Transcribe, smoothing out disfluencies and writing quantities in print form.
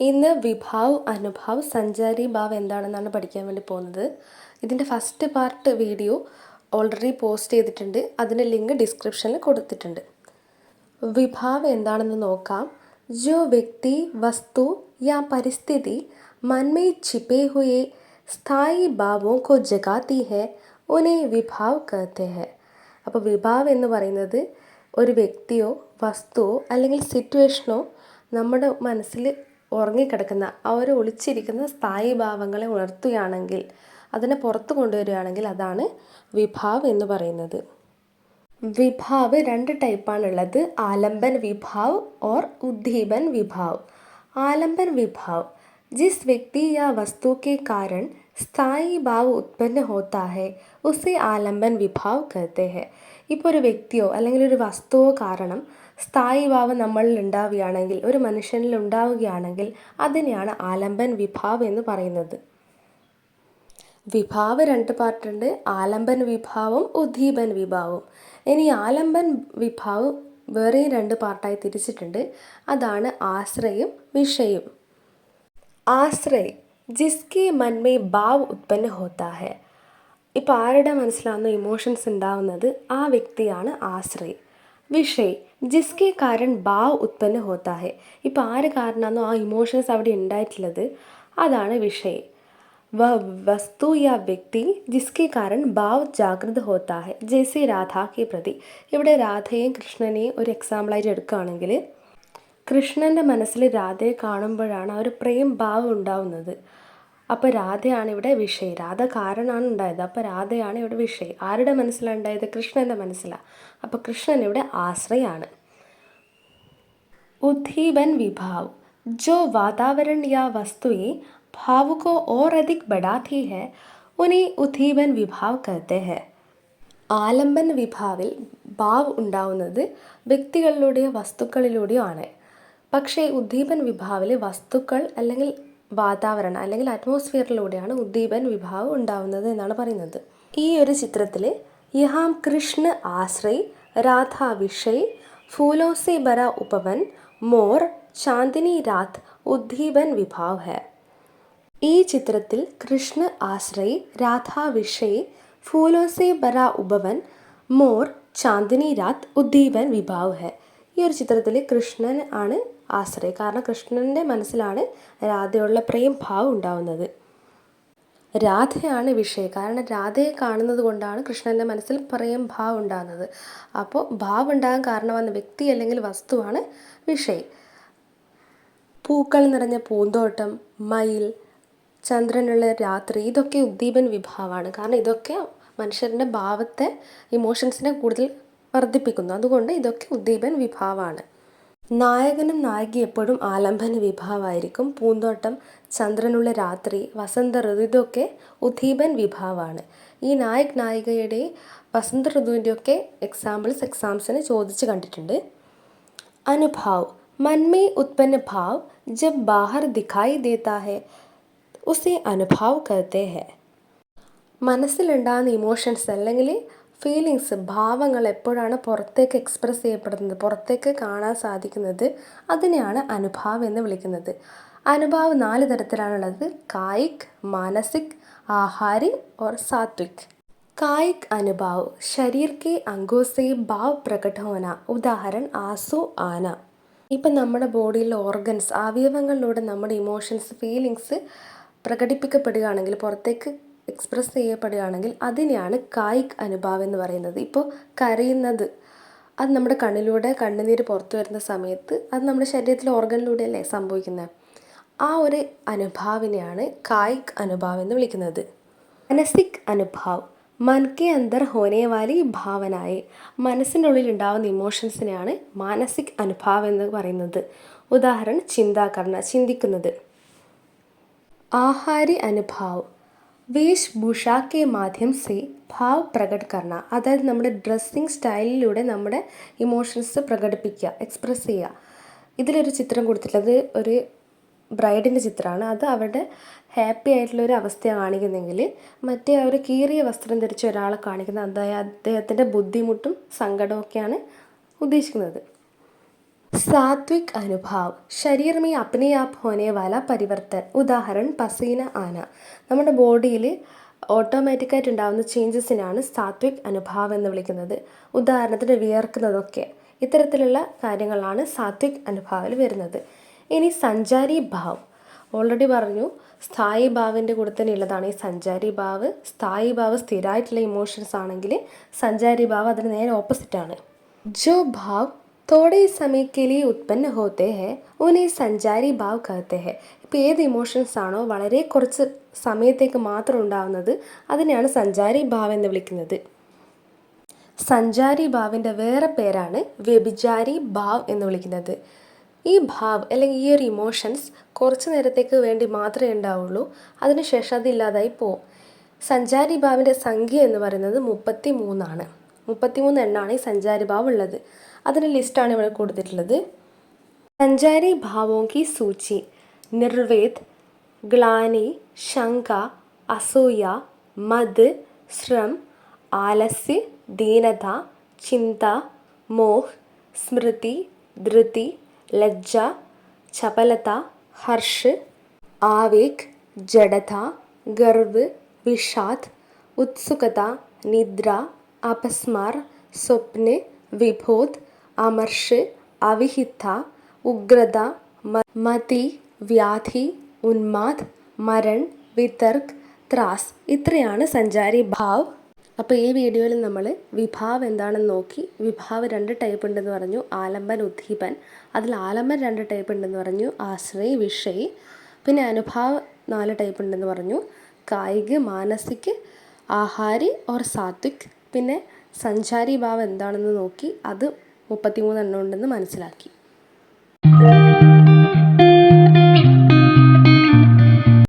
ഇന്ന് വിഭാവ്, അനുഭാവ്, സഞ്ചാരി ഭാവ് എന്താണെന്നാണ് പഠിക്കാൻ വേണ്ടി പോകുന്നത്. ഇതിൻ്റെ first part video already post ചെയ്തിട്ടുണ്ട്. അതിൻ്റെ ലിങ്ക് ഡിസ്ക്രിപ്ഷനിൽ കൊടുത്തിട്ടുണ്ട്. വിഭാവ് എന്താണെന്ന് നോക്കാം. जो व्यक्ति वस्तु या परिस्थिति मन में छिपे हुए स्थायी भावों को जगाती है उन्हें विभाव कहते हैं. അപ്പോൾ വിഭാവ് എന്ന് പറയുന്നത് ഒരു വ്യക്തിയോ വസ്തുവോ അല്ലെങ്കിൽ സിറ്റുവേഷനോ നമ്മുടെ മനസ്സിൽ ഉറങ്ങിക്കിടക്കുന്ന ഒരു ഒളിച്ചിരിക്കുന്ന സ്ഥായി ഭാവങ്ങളെ ഉണർത്തുകയാണെങ്കിൽ, അതിനെ പുറത്തു കൊണ്ടുവരികയാണെങ്കിൽ അതാണ് വിഭാവ് എന്ന് പറയുന്നത്. विभाव രണ്ട് ടൈപ്പാണുള്ളത്. आलंबन विभाव और उद्दीपन विभाव. आलंबन विभाव जिस व्यक्ति या वस्तु के कारण स्थायी भाव उत्पन्न होता है उसे आलंबन विभाव कहते हैं. ഇപ്പോൾ ഒരു വ്യക്തിയോ അല്ലെങ്കിൽ ഒരു വസ്തുവോ കാരണം സ്ഥായി ഭാവം നമ്മളിൽ ഉണ്ടാവുകയാണെങ്കിൽ, ഒരു മനുഷ്യനിൽ ഉണ്ടാവുകയാണെങ്കിൽ അതിനെയാണ് ആലംബൻ വിഭാവ് എന്ന് പറയുന്നത്. വിഭാവ് രണ്ട് പാർട്ടുണ്ട്. ആലംബൻ വിഭാവും ഉദ്ദീപൻ വിഭാവും. ഇനി ആലംബൻ വിഭാവ് വേറെയും രണ്ട് പാർട്ടായി തിരിച്ചിട്ടുണ്ട്. അതാണ് ആശ്രയും വിഷയും. ആശ്രയ് ജിസ്കെ മൻമേ ഭാവ് ഉത്പന്ന ഹോത്താ ഹെ. ഇപ്പോൾ ആരുടെ മനസ്സിലാവുന്ന ഇമോഷൻസ് ഉണ്ടാവുന്നത് ആ വ്യക്തിയാണ് ആശ്രയ്. വിഷയ് ജിസ്കെ കാരൺ ഭാവ് ഉത്പന്ന ഹോത്താ ഹെ. ഇപ്പോൾ ആര് കാരണമാണോ ആ ഇമോഷൻസ് അവിടെ ഉണ്ടായിട്ടുള്ളത് അതാണ് വിഷയ്. वस्तु या व्यक्ति जिसके कारण भाव जागृत होता है जैसे രാധ के प्रति. ഇവിടെ രാധയെയും കൃഷ്ണനെയും ഒരു എക്സാമ്പിളായിട്ട് എടുക്കുകയാണെങ്കിൽ, കൃഷ്ണൻ്റെ മനസ്സിൽ രാധയെ കാണുമ്പോഴാണ് ആ ഒരു പ്രേം ഭാവം ഉണ്ടാവുന്നത്. അപ്പോൾ രാധയാണ് ഇവിടെ വിഷയ്. രാധ കാരണമാണ് ഉണ്ടായത്. അപ്പോൾ രാധയാണ് ഇവിടെ വിഷയ്. ആരുടെ മനസ്സിലാണ് ഉണ്ടായത്? കൃഷ്ണൻ്റെ മനസ്സിലാണ്. അപ്പോൾ കൃഷ്ണൻ ഇവിടെ ആശ്രയാണ്. उद्दीपन विभाव जो वातावरण या वस्तुएं भाव को और अधिक बढ़ाती है उन्हें उद्दीपन विभाव कहते हैं. ആലംബൻ വിഭാവിൽ ഭാവ് ഉണ്ടാവുന്നത് വ്യക്തികളിലൂടെയോ വസ്തുക്കളിലൂടെയോ ആണ്. പക്ഷേ ഉദ്ദീപൻ വിഭാവിൽ വസ്തുക്കൾ അല്ലെങ്കിൽ വാതാവരണം അല്ലെങ്കിൽ അറ്റ്മോസ്ഫിയറിലൂടെയാണ് ഉദ്ദീപൻ വിഭാവ് ഉണ്ടാവുന്നത് എന്നാണ് പറയുന്നത്. ഈ ഒരു ചിത്രത്തിൽ യഹാം കൃഷ്ണ ആശ്രയ്, രാധ വിഷയ്, ഫൂലോ സെ ഭരാ ഉപവൻ, മോർ, ചാന്ദിനി രാത് ഉദ്ദീപൻ വിഭാവ് ഹെ. ഈ ചിത്രത്തിൽ കൃഷ്ണ ആശ്രയ്, രാധ വിഷയ്, ഫൂലോ സെ ഭരാ ഉപവൻ, മോർ, ചാന്ദിനി രാത് ഉദ്ദീപൻ വിഭാവ് ഹെ. ഈ ഒരു ചിത്രത്തിൽ കൃഷ്ണൻ ആണ് ആശ്രയ്. കാരണം കൃഷ്ണൻ്റെ മനസ്സിലാണ് രാധയുള്ള പ്രേം ഭാവ് ഉണ്ടാവുന്നത്. രാധയാണ് വിഷയ്. കാരണം രാധയെ കാണുന്നത് കൊണ്ടാണ് കൃഷ്ണൻ്റെ മനസ്സിൽ പ്രേം ഭാവ് ഉണ്ടാകുന്നത്. അപ്പോൾ ഭാവ് ഉണ്ടാകാൻ കാരണമാകുന്ന വ്യക്തി അല്ലെങ്കിൽ വസ്തുവാണ് വിഷയ്. പൂക്കൾ നിറഞ്ഞ പൂന്തോട്ടം, മയിൽ, ചന്ദ്രനുള്ള രാത്രി, ഇതൊക്കെ ഉദ്ദീപൻ വിഭാവമാണ്. കാരണം ഇതൊക്കെ മനുഷ്യരുടെ ഭാവത്തെ, ഇമോഷൻസിനെ കൂടുതൽ വർദ്ധിപ്പിക്കുന്നു. അതുകൊണ്ട് ഇതൊക്കെ ഉദ്ദീപൻ വിഭാവമാണ്. നായകനും നായിക എപ്പോഴും ആലംബന വിഭാവമായിരിക്കും. പൂന്തോട്ടം, ചന്ദ്രനുള്ള രാത്രി, വസന്ത ഋതു ഇതൊക്കെ ഉദ്ദീപൻ വിഭാവമാണ്. ഈ നായക് നായികയുടെ വസന്ത ഋതുവിൻ്റെയൊക്കെ എക്സാംസിന് ചോദിച്ച് കണ്ടിട്ടുണ്ട്. അനുഭാവ് मन में उत्पन्न भाव जब बाहर दिखाई देता है उसे അനുഭാവ് कहते हैं. മനസ്സിലുണ്ടാകുന്ന ഇമോഷൻസ് അല്ലെങ്കിൽ ഫീലിങ്സ്, ഭാവങ്ങൾ എപ്പോഴാണ് പുറത്തേക്ക് എക്സ്പ്രസ് ചെയ്യപ്പെടുന്നത്, പുറത്തേക്ക് കാണാൻ സാധിക്കുന്നത്, അതിനെയാണ് അനുഭാവ് എന്ന് വിളിക്കുന്നത്. അനുഭാവ് 4 തരത്തിലാണുള്ളത്. കായിക്, മാനസിക്, ആഹാരി और सात्विक. കായിക് അനുഭാവ് ശരീർ के अंगों से भाव प्रकट होना. ഉദാഹരണം ആസു, ആന. ഇപ്പം നമ്മുടെ ബോഡിയിലെ ഓർഗൻസ്, അവയവങ്ങളിലൂടെ നമ്മുടെ ഇമോഷൻസ്, ഫീലിങ്സ് പ്രകടിപ്പിക്കപ്പെടുകയാണെങ്കിൽ, പുറത്തേക്ക് എക്സ്പ്രസ് ചെയ്യപ്പെടുകയാണെങ്കിൽ അതിനെയാണ് കായിക് അനുഭാവ് എന്ന് പറയുന്നത്. ഇപ്പോൾ കരയുന്നത്, അത് നമ്മുടെ കണ്ണിലൂടെ കണ്ണുനീര് പുറത്തു വരുന്ന സമയത്ത് അത് നമ്മുടെ ശരീരത്തിലെ ഓർഗനിലൂടെയല്ലേ സംഭവിക്കുന്നത്. ആ ഒരു അനുഭാവിനെയാണ് കായിക് അനുഭാവ് എന്ന് വിളിക്കുന്നത്. മാനസിക് അനുഭാവ് മൻ കെ അന്തർ ഹോനെ വാലി ഭാവനായി. മനസ്സിൻ്റെ ഉള്ളിൽ ഉണ്ടാകുന്ന ഇമോഷൻസിനെയാണ് മാനസിക് അനുഭാവ് എന്ന് പറയുന്നത്. ഉദാഹരണം ചിന്താകർണ, ചിന്തിക്കുന്നത്. ആഹാരി അനുഭാവ് വേഷ്ഭൂഷ കെ മാധ്യം സെ ഭാവ് പ്രകട് കർണ. അതായത് നമ്മുടെ ഡ്രസ്സിങ് സ്റ്റൈലിലൂടെ നമ്മുടെ ഇമോഷൻസ് പ്രകടിപ്പിക്കുക, എക്സ്പ്രസ് ചെയ്യുക. ഇതിലൊരു ചിത്രം കൊടുത്തിട്ടുള്ളത് ഒരു ബ്രൈഡിൻ്റെ ചിത്രമാണ്. അത് അവരുടെ ഹാപ്പി ആയിട്ടുള്ളൊരു അവസ്ഥയാണ് കാണിക്കുന്നെങ്കിൽ, മറ്റേ അവർ കീറിയ വസ്ത്രം ധരിച്ച ഒരാളെ കാണിക്കുന്നത് അദ്ദേഹത്തിൻ്റെ ബുദ്ധിമുട്ടും സങ്കടമൊക്കെയാണ് ഉദ്ദേശിക്കുന്നത്. सात्विक अनुभाव शरीर में अपने आप होने वाला परिवर्तन ഉദാഹരണം പസീന ആന നമ്മുടെ ബോഡിയിൽ ഓട്ടോമാറ്റിക്കായിട്ട് ഉണ്ടാകുന്ന ചേഞ്ചസിനാണ് സാത്വിക് അനുഭാവ് എന്ന് വിളിക്കുന്നത്. ഉദാഹരണത്തിന് വിയർക്കുന്നതൊക്കെ ഇത്തരത്തിലുള്ള കാര്യങ്ങളാണ് സാത്വിക് അനുഭാവിൽ വരുന്നത്. ഇനി സഞ്ചാരി ഭാവ് ഓൾറെഡി പറഞ്ഞു, സ്ഥായി ഭാവിൻ്റെ കൂടെ തന്നെ ഉള്ളതാണ് ഈ സഞ്ചാരി ഭാവ്. സ്ഥായി ഭാവ് സ്ഥിരമായിട്ടുള്ള ഇമോഷൻസ് ആണെങ്കിൽ സഞ്ചാരി ഭാവ് അതിന് നേരെ ഓപ്പോസിറ്റാണ്. ജോ ഭാവ് തോടെ സമയക്കേലി ഉത്പന്ന ഹോത്തെ ഹെ ഉനെ സഞ്ചാരി ഭാവ് കഹത്തെ ഹെ. ഇപ്പോൾ ഏത് ഇമോഷൻസ് ആണോ വളരെ കുറച്ച് സമയത്തേക്ക് മാത്രം ഉണ്ടാകുന്നത് അതിനെയാണ് സഞ്ചാരി ഭാവ് എന്ന് വിളിക്കുന്നത്. സഞ്ചാരി ഭാവിൻ്റെ വേറെ പേരാണ് വ്യഭിചാരി ഭാവ് എന്ന് വിളിക്കുന്നത്. ഈ ഭാവ് അല്ലെങ്കിൽ ഈ ഒരു ഇമോഷൻസ് കുറച്ച് നേരത്തേക്ക് വേണ്ടി മാത്രമേ ഉണ്ടാവുള്ളൂ, അതിനുശേഷം അതില്ലാതായി പോവും. സഞ്ചാരി ഭാവിൻ്റെ സംഖ്യ എന്ന് പറയുന്നത് 33 33 എണ്ണമാണ് ഈ സഞ്ചാരി ഭാവ് ഉള്ളത്. അതിൻ്റെ ലിസ്റ്റാണ് ഇവിടെ കൊടുത്തിട്ടുള്ളത്. സഞ്ചാരി ഭാവോं की सूची निर्वेद, ग्लानि, शंका, असूया, मद, श्रम, आलस्य, दीनता, चिंता, मोह, स्मृति, धृति, लज्जा, चपलता, हर्ष, आवेग, जड़ता, गर्व, विषाद, उत्सुकता, निद्रा, अपस्मार, स्वप्न, विभोद, अमर्ष, अविहिता, उग्रത, മതി, വ്യാധി, ഉന്മാദ്, മരൺ, വിതർക്, ത്രാസ്. ഇത്രയാണ് സഞ്ചാരി ഭാവ്. അപ്പോൾ ഈ വീഡിയോയിൽ നമ്മൾ വിഭാവ് എന്താണെന്ന് നോക്കി. വിഭാവ് 2 ടൈപ്പ് ഉണ്ടെന്ന് പറഞ്ഞു, ആലംബൻ, ഉദ്ദീപൻ. അതിൽ ആലംബൻ 2 ടൈപ്പ് ഉണ്ടെന്ന് പറഞ്ഞു, ആശ്രയ്, വിഷയ്. പിന്നെ അനുഭാവ് 4 ടൈപ്പ് ഉണ്ടെന്ന് പറഞ്ഞു, കായിക്, മാനസിക്, ആഹാരി ഓർ സാത്വിക്. പിന്നെ സഞ്ചാരി ഭാവ് എന്താണെന്ന് നോക്കി, അത് 33 എണ്ണം ഉണ്ടെന്ന് മനസ്സിലാക്കി.